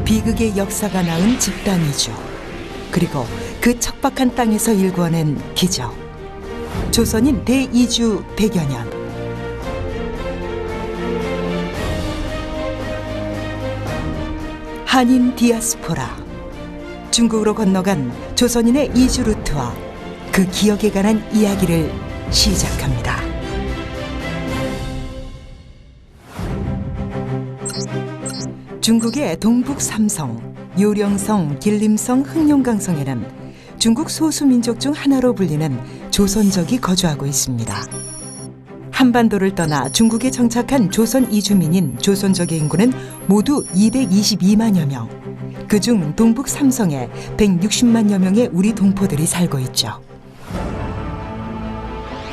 비극의 역사가 낳은 집단 이주, 그리고 그 척박한 땅에서 일궈낸 기적. 조선인 대이주 100여 년. 한인 디아스포라. 중국으로 건너간 조선인의 이주 루트와 그 기억에 관한 이야기를 시작합니다. 중국의 동북 삼성, 요령성, 길림성, 흑룡강성에는 중국 소수민족 중 하나로 불리는 조선족이 거주하고 있습니다. 한반도를 떠나 중국에 정착한 조선 이주민인 조선족의 인구는 모두 222만여 명. 그중 동북 삼성에 160만여 명의 우리 동포들이 살고 있죠.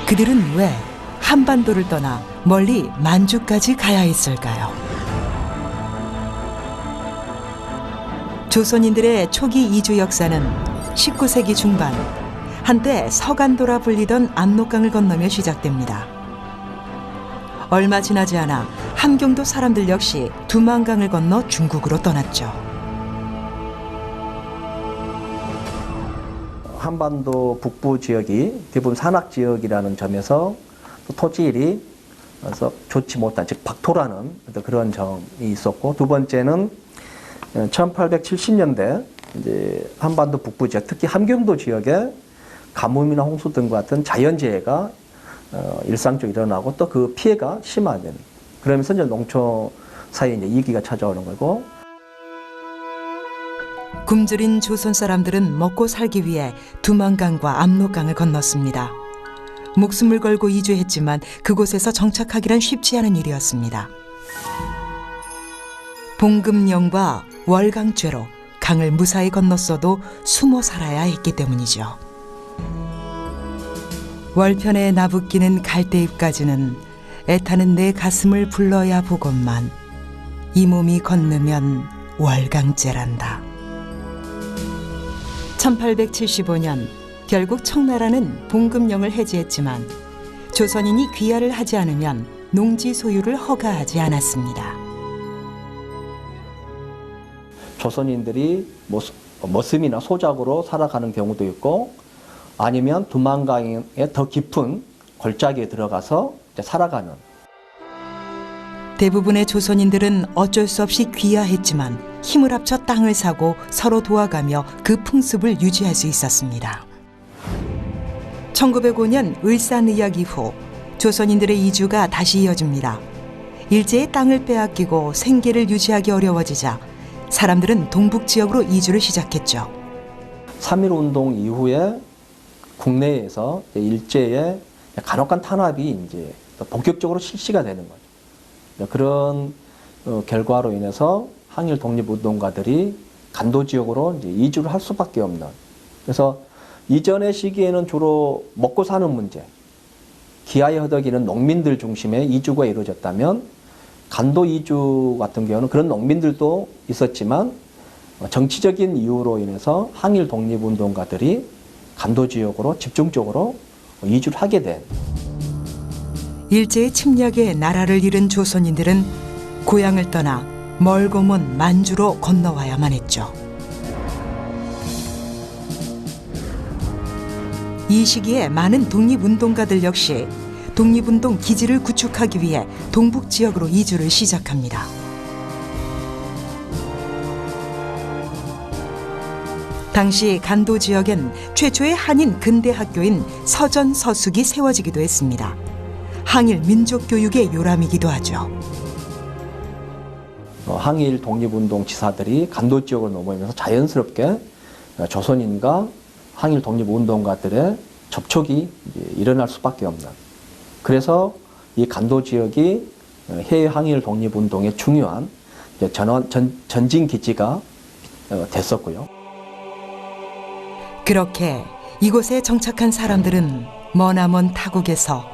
그들은 왜 한반도를 떠나 멀리 만주까지 가야 했을까요? 조선인들의 초기 이주 역사는 19세기 중반, 한때 서간도라 불리던 압록강을 건너며 시작됩니다. 얼마 지나지 않아 함경도 사람들 역시 두만강을 건너 중국으로 떠났죠. 한반도 북부 지역이 대부분 산악 지역이라는 점에서 또 토지일이 좋지 못한, 즉 박토라는 그런 점이 있었고, 두 번째는 1870년대 이제 한반도 북부 지역, 특히 함경도 지역에 가뭄이나 홍수 등과 같은 자연재해가 일상적으로 일어나고 또 그 피해가 심화되는, 그러면서 이제 농촌 사이에 이제 위기가 찾아오는 거고. 굶주린 조선 사람들은 먹고 살기 위해 두만강과 압록강을 건넜습니다. 목숨을 걸고 이주했지만 그곳에서 정착하기란 쉽지 않은 일이었습니다. 봉금령과 월강죄로 강을 무사히 건넜어도 숨어 살아야 했기 때문이죠. 월편에 나붓기는 갈대잎까지는 애타는 내 가슴을 불러야 보건만 이 몸이 건너면 월강죄란다. 1875년 결국 청나라는 봉금령을 해제했지만 조선인이 귀화를 하지 않으면 농지 소유를 허가하지 않았습니다. 조선인들이 머슴이나 소작으로 살아가는 경우도 있고, 아니면 두만강의 더 깊은 골짜기에 들어가서 살아가는. 대부분의 조선인들은 어쩔 수 없이 귀화했지만 힘을 합쳐 땅을 사고 서로 도와가며 그 풍습을 유지할 수 있었습니다. 1905년 을산의학 이후 조선인들의 이주가 다시 이어집니다. 일제의 땅을 빼앗기고 생계를 유지하기 어려워지자 사람들은 동북 지역으로 이주를 시작했죠. 3.1운동 이후에 국내에서 일제의 간혹한 탄압이 이제 본격적으로 실시가 되는 거죠. 그런 결과로 인해서 항일 독립운동가들이 간도 지역으로 이제 이주를 할 수밖에 없는. 그래서 이전의 시기에는 주로 먹고 사는 문제, 기아에 허덕이는 농민들 중심의 이주가 이루어졌다면, 간도 이주 같은 경우는 그런 농민들도 있었지만 정치적인 이유로 인해서 항일 독립운동가들이 간도 지역으로 집중적으로 이주를 하게 된. 일제의 침략에 나라를 잃은 조선인들은 고향을 떠나 멀고 먼 만주로 건너와야만 했죠. 이 시기에 많은 독립운동가들 역시 독립운동 기지를 구축하기 위해 동북 지역으로 이주를 시작합니다. 당시 간도 지역엔 최초의 한인 근대 학교인 서전서숙이 세워지기도 했습니다. 항일 민족교육의 요람이기도 하죠. 항일 독립운동 지사들이 간도 지역으로 넘어오면서 자연스럽게 조선인과 항일 독립운동가들의 접촉이 일어날 수밖에 없는. 그래서 이 간도 지역이 해외 항일 독립운동의 중요한 전진 기지가 됐었고요. 그렇게 이곳에 정착한 사람들은 머나먼 타국에서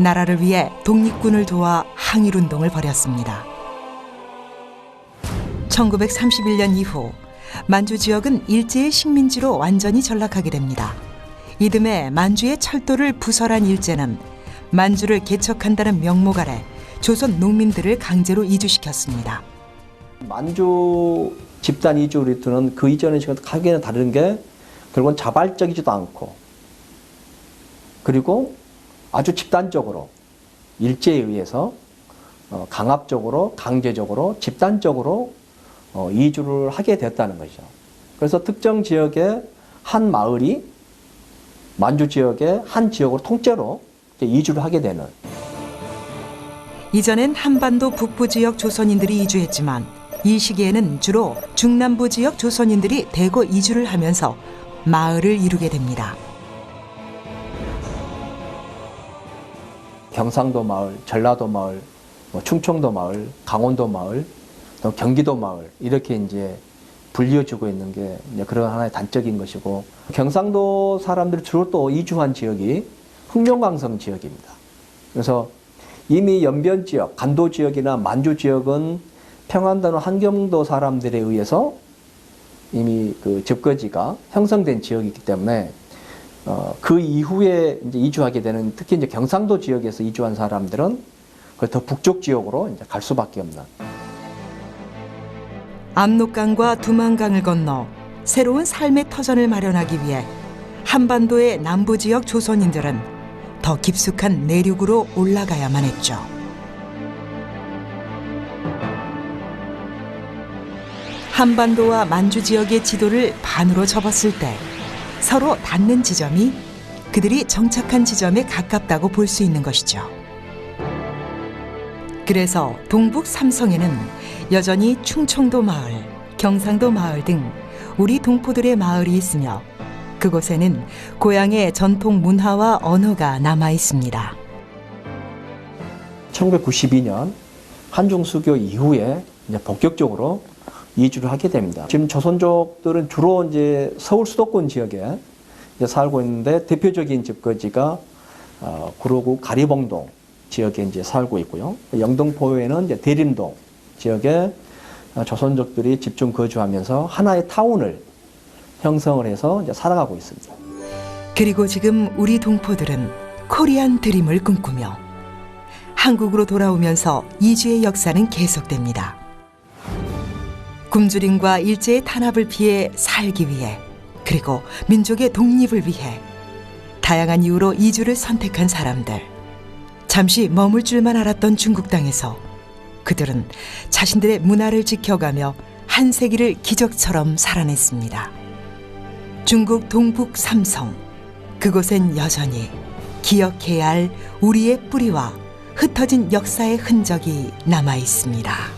나라를 위해 독립군을 도와 항일운동을 벌였습니다. 1931년 이후 만주 지역은 일제의 식민지로 완전히 전락하게 됩니다. 이듬해 만주의 철도를 부설한 일제는 만주를 개척한다는 명목 아래 조선 농민들을 강제로 이주시켰습니다. 만주 집단 이주 루트는 그 이전의 시간과 크게는 다른 게 결국은 자발적이지도 않고 그리고 아주 집단적으로 일제에 의해서 강압적으로 강제적으로 집단적으로 이주를 하게 됐다는 것이죠. 그래서 특정 지역의 한 마을이 만주 지역의 한 지역으로 통째로 이주를 하게 되는. 이전엔 한반도 북부 지역 조선인들이 이주했지만 이 시기에는 주로 중남부 지역 조선인들이 대거 이주를 하면서 마을을 이루게 됩니다. 경상도 마을, 전라도 마을, 충청도 마을, 강원도 마을, 또 경기도 마을 이렇게 이제 불려주고 있는 게 이제 그런 하나의 단적인 것이고 경상도 사람들이 주로 또 이주한 지역이 흑룡강성 지역입니다. 그래서 이미 연변 지역, 간도 지역이나 만주 지역은 평안도나 한경도 사람들에 의해서 이미 그 집거지가 형성된 지역이기 때문에 그 이후에 이제 이주하게 되는 특히 이제 경상도 지역에서 이주한 사람들은 그 더 북쪽 지역으로 이제 갈 수밖에 없는. 압록강과 두만강을 건너 새로운 삶의 터전을 마련하기 위해 한반도의 남부 지역 조선인들은 더 깊숙한 내륙으로 올라가야만 했죠. 한반도와 만주 지역의 지도를 반으로 접었을 때 서로 닿는 지점이 그들이 정착한 지점에 가깝다고 볼 수 있는 것이죠. 그래서 동북 삼성에는 여전히 충청도 마을, 경상도 마을 등 우리 동포들의 마을이 있으며 그곳에는 고향의 전통 문화와 언어가 남아 있습니다. 1992년 한중 수교 이후에 이제 본격적으로 이주를 하게 됩니다. 지금 조선족들은 주로 이제 서울 수도권 지역에 이제 살고 있는데 대표적인 집거지가 구로구 가리봉동 지역에 이제 살고 있고요. 영등포에는 이제 대림동 지역에 조선족들이 집중 거주하면서 하나의 타운을 형성을 해서 이제 살아가고 있습니다. 그리고 지금 우리 동포들은 코리안 드림을 꿈꾸며 한국으로 돌아오면서 이주의 역사는 계속됩니다. 굶주림과 일제의 탄압을 피해 살기 위해 그리고 민족의 독립을 위해 다양한 이유로 이주를 선택한 사람들. 잠시 머물 줄만 알았던 중국 땅에서 그들은 자신들의 문화를 지켜가며 한 세기를 기적처럼 살아냈습니다. 중국 동북 삼성, 그곳엔 여전히 기억해야 할 우리의 뿌리와 흩어진 역사의 흔적이 남아 있습니다.